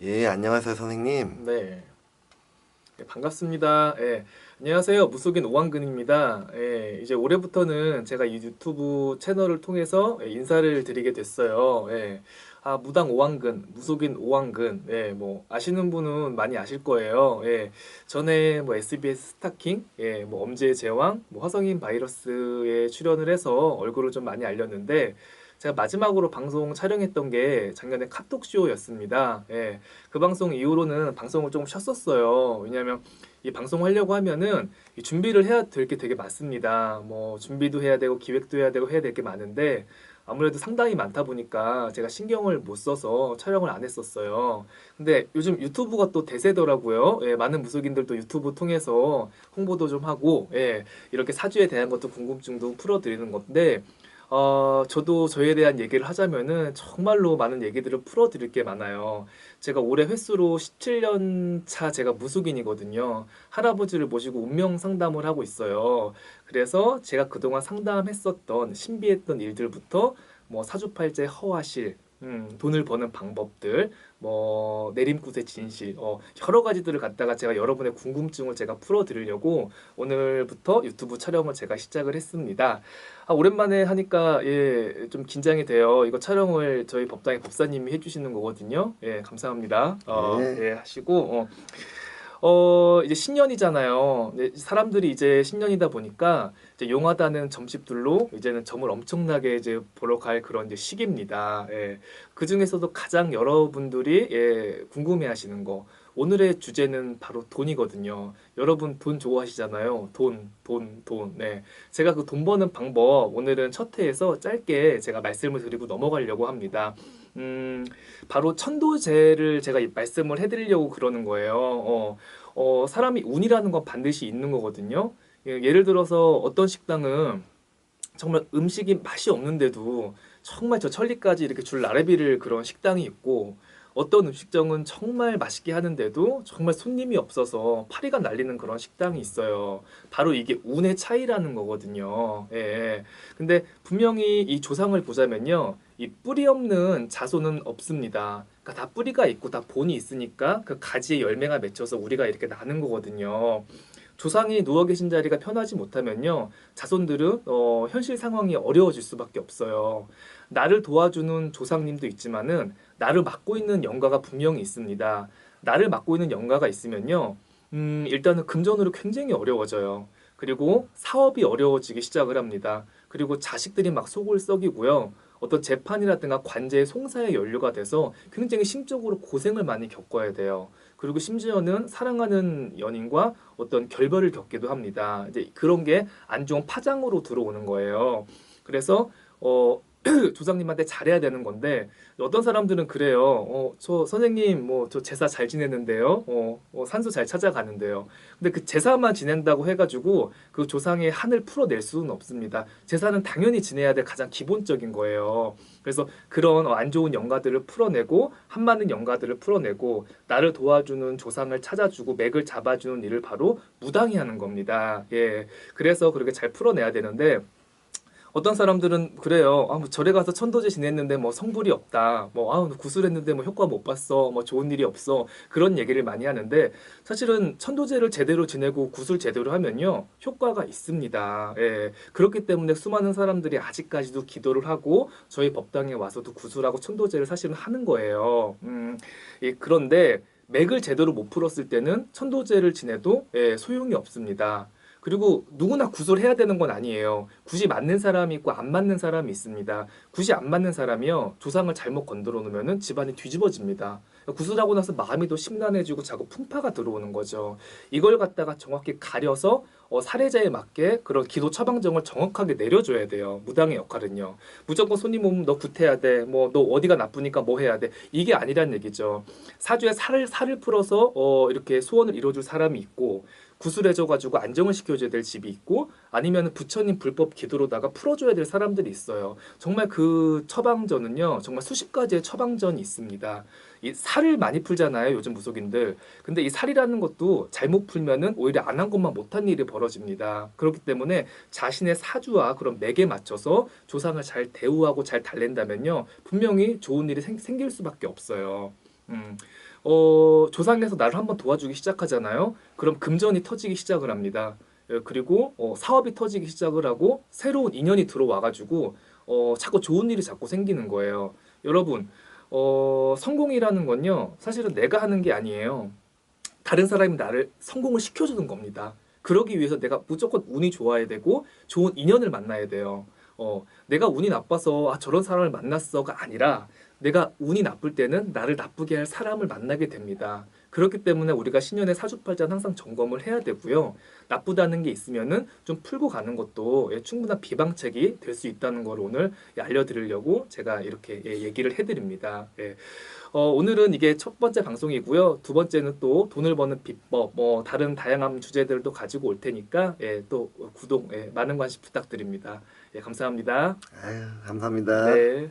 예, 안녕하세요, 선생님. 네. 네, 반갑습니다. 예. 안녕하세요. 무속인 오한근입니다. 예, 이제 올해부터는 제가 이 유튜브 채널을 통해서 인사를 드리게 됐어요. 예. 무당 오한근, 무속인 오한근. 예, 뭐 아시는 분은 많이 아실 거예요. 예. 전에 뭐 SBS 스타킹, 예, 뭐 엄지의 제왕, 뭐 화성인 바이러스에 출연을 해서 얼굴을 좀 많이 알렸는데 제가 마지막으로 방송 촬영했던 게 작년에 카톡쇼였습니다. 예. 그 방송 이후로는 방송을 조금 쉬었었어요. 왜냐하면 이 방송 하려고 하면은 이 준비를 해야 될 게 되게 많습니다. 뭐 준비도 해야 되고 기획도 해야 되고 해야 될 게 많은데 아무래도 상당히 많다 보니까 제가 신경을 못 써서 촬영을 안 했었어요. 근데 요즘 유튜브가 또 대세더라고요. 예, 많은 무속인들도 유튜브 통해서 홍보도 좀 하고, 예, 이렇게 사주에 대한 것도 궁금증도 풀어드리는 건데, 저도 저에 대한 얘기를 하자면은 정말로 많은 얘기들을 풀어드릴 게 많아요. 제가 올해 횟수로 17년 차 제가 무속인이거든요. 할아버지를 모시고 운명 상담을 하고 있어요. 그래서 제가 그동안 상담했었던 신비했던 일들부터 뭐 사주팔제 허화실, 돈을 버는 방법들, 뭐 내림굿의 진실, 여러 가지들을 갖다가 제가 여러분의 궁금증을 제가 풀어드리려고 오늘부터 유튜브 촬영을 제가 시작을 했습니다. 오랜만에 하니까 예, 좀 긴장이 돼요. 이거 촬영을 저희 법당의 법사님이 해주시는 거거든요. 예, 감사합니다. 예, 예, 하시고 이제 신년이잖아요. 네, 사람들이 이제 신년이다 보니까 이제 용하다는 점집들로 이제는 점을 엄청나게 이제 보러 갈 그런 이제 시기입니다. 예. 그 중에서도 가장 여러분들이 예, 궁금해하시는 거. 오늘의 주제는 바로 돈이거든요. 여러분 돈 좋아하시잖아요. 돈. 네. 제가 그 돈 버는 방법 오늘은 첫 회에서 짧게 제가 말씀을 드리고 넘어가려고 합니다. 바로 천도제를 제가 말씀을 해드리려고 그러는 거예요. 사람이 운이라는 건 반드시 있는 거거든요. 예를 들어서 어떤 식당은 정말 음식이 맛이 없는데도 정말 저 천리까지 이렇게 줄 나래비를 그런 식당이 있고 어떤 음식점은 정말 맛있게 하는데도 정말 손님이 없어서 파리가 날리는 그런 식당이 있어요. 바로 이게 운의 차이라는 거거든요. 예. 근데 분명히 이 조상을 보자면요. 이 뿌리 없는 자손은 없습니다. 그러니까 다 뿌리가 있고 다 본이 있으니까 그 가지에 열매가 맺혀서 우리가 이렇게 나는 거거든요. 조상이 누워 계신 자리가 편하지 못하면요, 자손들은 현실 상황이 어려워질 수밖에 없어요. 나를 도와주는 조상님도 있지만은 나를 맡고 있는 영가가 분명히 있습니다. 나를 맡고 있는 영가가 있으면요, 일단은 금전으로 굉장히 어려워져요. 그리고 사업이 어려워지기 시작을 합니다. 그리고 자식들이 막 속을 썩이고요. 어떤 재판이라든가 관제의 송사에 연루가 돼서 굉장히 심적으로 고생을 많이 겪어야 돼요. 그리고 심지어는 사랑하는 연인과 어떤 결별을 겪기도 합니다. 이제 그런 게 안 좋은 파장으로 들어오는 거예요. 그래서 조상님한테 잘해야 되는 건데 어떤 사람들은 그래요. 저 선생님 뭐 저 제사 잘 지내는데요. 산소 잘 찾아가는데요. 근데 그 제사만 지낸다고 해가지고 그 조상의 한을 풀어낼 수는 없습니다. 제사는 당연히 지내야 될 가장 기본적인 거예요. 그래서 그런 안 좋은 영가들을 풀어내고 한많은 영가들을 풀어내고 나를 도와주는 조상을 찾아주고 맥을 잡아주는 일을 바로 무당이 하는 겁니다. 예. 그래서 그렇게 잘 풀어내야 되는데 어떤 사람들은 그래요. 뭐 절에 가서 천도제 지냈는데 뭐 성불이 없다. 뭐 구슬했는데 뭐 효과 못 봤어. 뭐 좋은 일이 없어. 그런 얘기를 많이 하는데 사실은 천도제를 제대로 지내고 구슬 제대로 하면요. 효과가 있습니다. 예. 그렇기 때문에 수많은 사람들이 아직까지도 기도를 하고 저희 법당에 와서도 구슬하고 천도제를 사실은 하는 거예요. 예, 그런데 맥을 제대로 못 풀었을 때는 천도제를 지내도 예, 소용이 없습니다. 그리고 누구나 구슬해야 되는 건 아니에요. 굿이 맞는 사람이 있고 안 맞는 사람이 있습니다. 굿이 안 맞는 사람이요. 조상을 잘못 건드려 놓으면 집안이 뒤집어집니다. 구슬하고 나서 마음이 더 심란해지고 자꾸 풍파가 들어오는 거죠. 이걸 갖다가 정확히 가려서 사례자에 맞게 그런 기도 처방정을 정확하게 내려줘야 돼요. 무당의 역할은요. 무조건 손님 오면 너 굿해야 돼. 뭐 너 어디가 나쁘니까 뭐 해야 돼. 이게 아니란 얘기죠. 사주에 살을 풀어서 이렇게 소원을 이뤄줄 사람이 있고 구슬해줘가지고 안정을 시켜줘야 될 집이 있고 아니면 부처님 불법 기도로다가 풀어줘야 될 사람들이 있어요. 정말 그 처방전은요. 정말 수십 가지의 처방전이 있습니다. 이 살을 많이 풀잖아요. 요즘 무속인들. 근데 이 살이라는 것도 잘못 풀면은 오히려 안 한 것만 못한 일이 벌어집니다. 그렇기 때문에 자신의 사주와 그런 맥에 맞춰서 조상을 잘 대우하고 잘 달랜다면요. 분명히 좋은 일이 생길 수밖에 없어요. 조상에서 나를 한번 도와주기 시작하잖아요. 그럼 금전이 터지기 시작을 합니다. 그리고 사업이 터지기 시작을 하고 새로운 인연이 들어와가지고 자꾸 좋은 일이 자꾸 생기는 거예요. 여러분, 성공이라는 건요, 사실은 내가 하는 게 아니에요. 다른 사람이 나를 성공을 시켜주는 겁니다. 그러기 위해서 내가 무조건 운이 좋아야 되고 좋은 인연을 만나야 돼요. 내가 운이 나빠서 저런 사람을 만났어가 아니라 내가 운이 나쁠 때는 나를 나쁘게 할 사람을 만나게 됩니다. 그렇기 때문에 우리가 신년에 사주팔자는 항상 점검을 해야 되고요. 나쁘다는 게 있으면은 좀 풀고 가는 것도 충분한 비방책이 될 수 있다는 걸 오늘 알려드리려고 제가 이렇게 얘기를 해드립니다. 오늘은 이게 첫 번째 방송이고요. 두 번째는 또 돈을 버는 비법, 다른 다양한 주제들도 가지고 올 테니까 또 구독, 많은 관심 부탁드립니다. 감사합니다. 아유, 감사합니다. 네.